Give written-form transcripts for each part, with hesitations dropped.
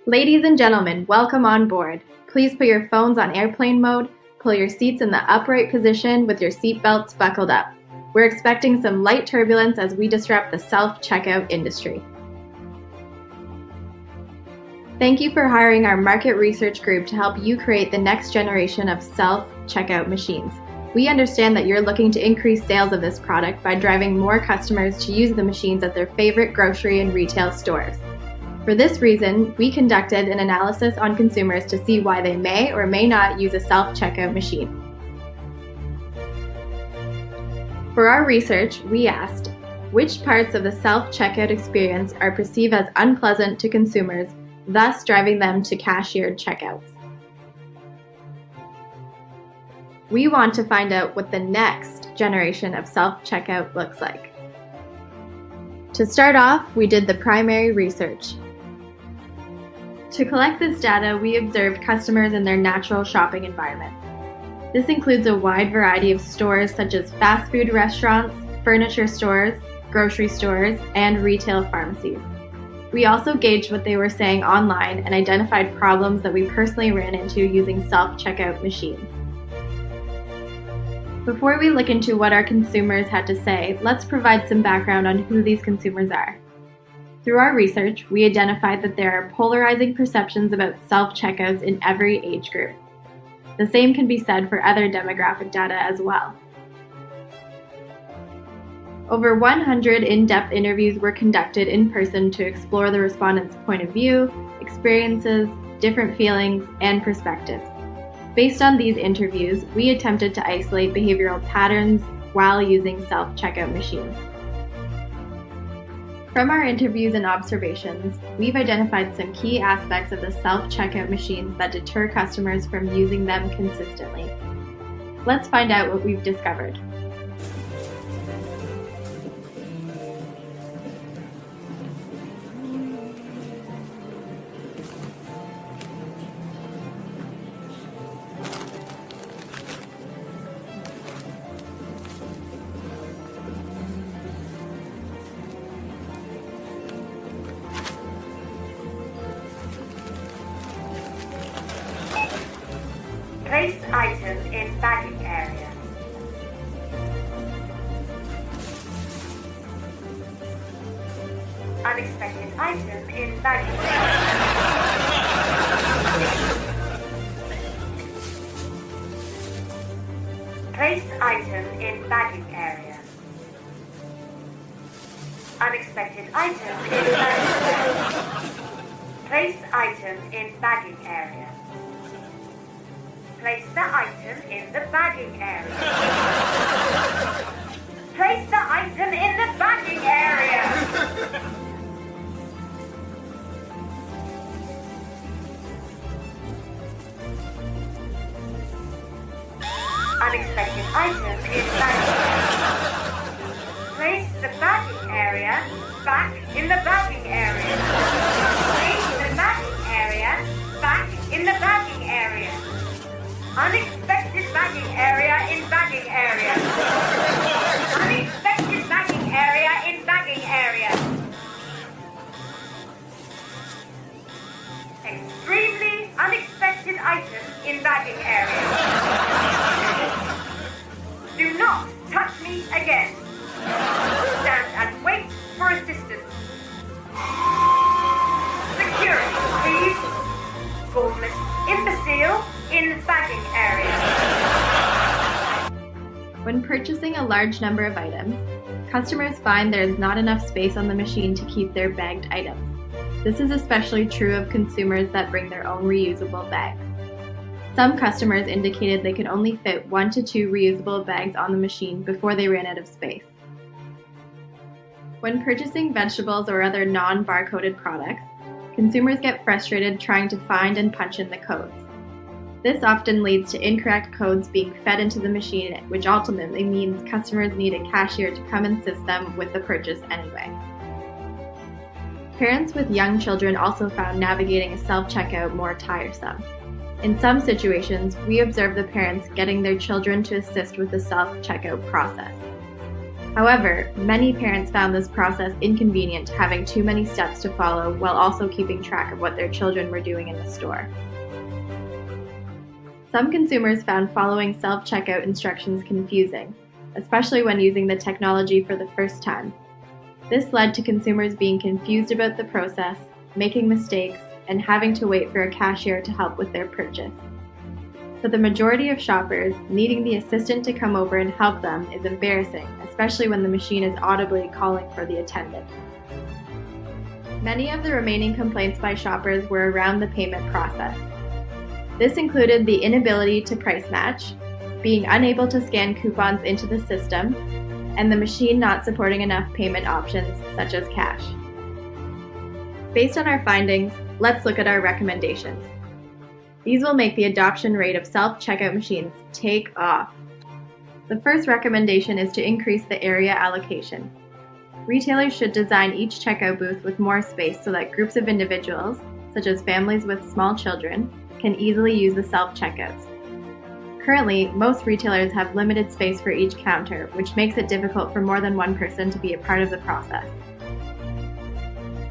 Ladies and gentlemen, welcome on board. Please put your phones on airplane mode, pull your seats in the upright position with your seatbelts buckled up. We're expecting some light turbulence as we disrupt the self-checkout industry. Thank you for hiring our market research group to help you create the next generation of self-checkout machines. We understand that you're looking to increase sales of this product by driving more customers to use the machines at their favorite grocery and retail stores. For this reason, we conducted an analysis on consumers to see why they may or may not use a self-checkout machine. For our research, we asked, which parts of the self-checkout experience are perceived as unpleasant to consumers, thus driving them to cashiered checkouts? We want to find out what the next generation of self-checkout looks like. To start off, we did the primary research. To collect this data, we observed customers in their natural shopping environment. This includes a wide variety of stores such as fast food restaurants, furniture stores, grocery stores, and retail pharmacies. We also gauged what they were saying online and identified problems that we personally ran into using self-checkout machines. Before we look into what our consumers had to say, let's provide some background on who these consumers are. Through our research, we identified that there are polarizing perceptions about self-checkouts in every age group. The same can be said for other demographic data as well. Over 100 in-depth interviews were conducted in person to explore the respondents' point of view, experiences, different feelings, and perspectives. Based on these interviews, we attempted to isolate behavioral patterns while using self-checkout machines. From our interviews and observations, we've identified some key aspects of the self-checkout machines that deter customers from using them consistently. Let's find out what we've discovered. Place item in bagging area. Unexpected item in bagging area. Place item in bagging area. Unexpected item in bagging area. Place item in bagging area. Place the item in the bagging area. Place the item in the bagging area. Unexpected item in bagging area. Place the bagging area back in the bagging area. Place the bagging area back in the bagging area. Unexpected bagging area in bagging area. Unexpected bagging area in bagging area. Extremely unexpected item in bagging area. Do not touch me again. Stand and wait for assistance. Security, please. Formless imbecile in bagging area. When purchasing a large number of items, customers find there is not enough space on the machine to keep their bagged items. This is especially true of consumers that bring their own reusable bags. Some customers indicated they could only fit 1 to 2 reusable bags on the machine before they ran out of space. When purchasing vegetables or other non-barcoded products, consumers get frustrated trying to find and punch in the codes. This often leads to incorrect codes being fed into the machine, which ultimately means customers need a cashier to come and assist them with the purchase anyway. Parents with young children also found navigating a self-checkout more tiresome. In some situations, we observe the parents getting their children to assist with the self-checkout process. However, many parents found this process inconvenient, having too many steps to follow while also keeping track of what their children were doing in the store. Some consumers found following self-checkout instructions confusing, especially when using the technology for the first time. This led to consumers being confused about the process, making mistakes, and having to wait for a cashier to help with their purchase. For the majority of shoppers, needing the assistant to come over and help them is embarrassing, especially when the machine is audibly calling for the attendant. Many of the remaining complaints by shoppers were around the payment process. This included the inability to price match, being unable to scan coupons into the system, and the machine not supporting enough payment options such as cash. Based on our findings, let's look at our recommendations. These will make the adoption rate of self-checkout machines take off. The first recommendation is to increase the area allocation. Retailers should design each checkout booth with more space so that groups of individuals, such as families with small children, can easily use the self-checkouts. Currently, most retailers have limited space for each counter, which makes it difficult for more than one person to be a part of the process.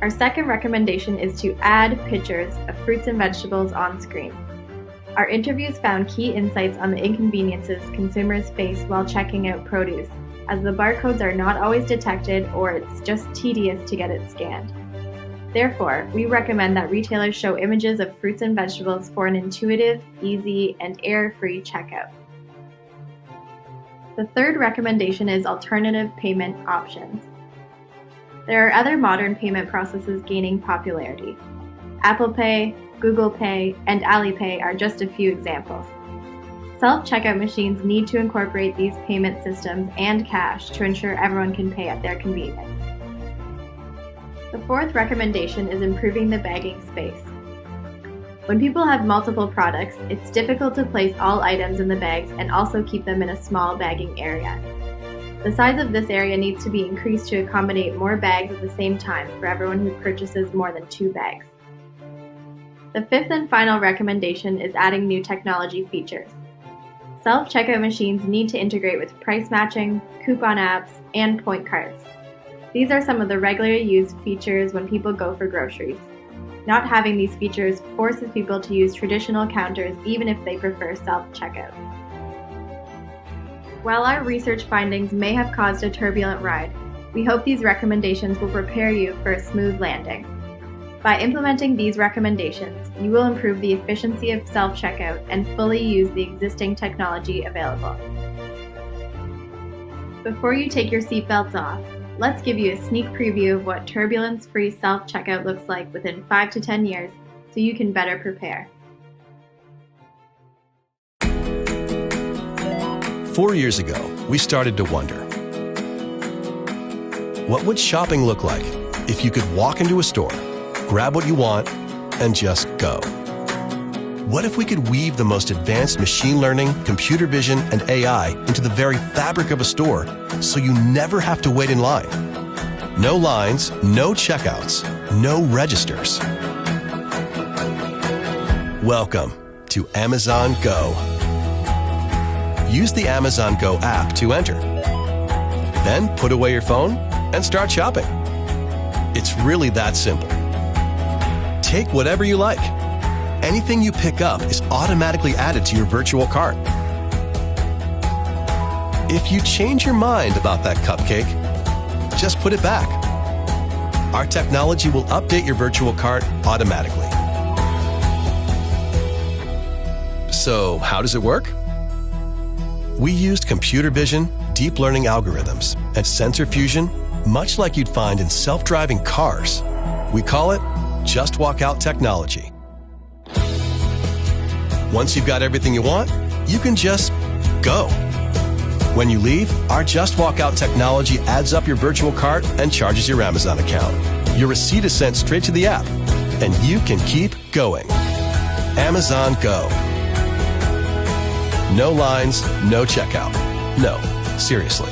Our second recommendation is to add pictures of fruits and vegetables on screen. Our interviews found key insights on the inconveniences consumers face while checking out produce, as the barcodes are not always detected or it's just tedious to get it scanned. Therefore, we recommend that retailers show images of fruits and vegetables for an intuitive, easy, and error-free checkout. The third recommendation is alternative payment options. There are other modern payment processes gaining popularity. Apple Pay, Google Pay, and Alipay are just a few examples. Self-checkout machines need to incorporate these payment systems and cash to ensure everyone can pay at their convenience. The fourth recommendation is improving the bagging space. When people have multiple products, it's difficult to place all items in the bags and also keep them in a small bagging area. The size of this area needs to be increased to accommodate more bags at the same time for everyone who purchases more than 2 bags. The fifth and final recommendation is adding new technology features. Self-checkout machines need to integrate with price matching, coupon apps, and point cards. These are some of the regularly used features when people go for groceries. Not having these features forces people to use traditional counters even if they prefer self-checkout. While our research findings may have caused a turbulent ride, we hope these recommendations will prepare you for a smooth landing. By implementing these recommendations, you will improve the efficiency of self-checkout and fully use the existing technology available. Before you take your seatbelts off, let's give you a sneak preview of what turbulence-free self-checkout looks like within 5 to 10 years so you can better prepare. 4 years ago, we started to wonder, what would shopping look like if you could walk into a store, grab what you want, and just go? What if we could weave the most advanced machine learning, computer vision, and AI into the very fabric of a store so you never have to wait in line? No lines, no checkouts, no registers. Welcome to Amazon Go. Use the Amazon Go app to enter. Then put away your phone and start shopping. It's really that simple. Take whatever you like. Anything you pick up is automatically added to your virtual cart. If you change your mind about that cupcake, just put it back. Our technology will update your virtual cart automatically. So, how does it work? We used computer vision, deep learning algorithms, and sensor fusion, much like you'd find in self-driving cars. We call it Just Walk Out technology. Once you've got everything you want, you can just go. When you leave, our Just Walk Out technology adds up your virtual cart and charges your Amazon account. Your receipt is sent straight to the app, and you can keep going. Amazon Go. No lines, no checkout. No, seriously.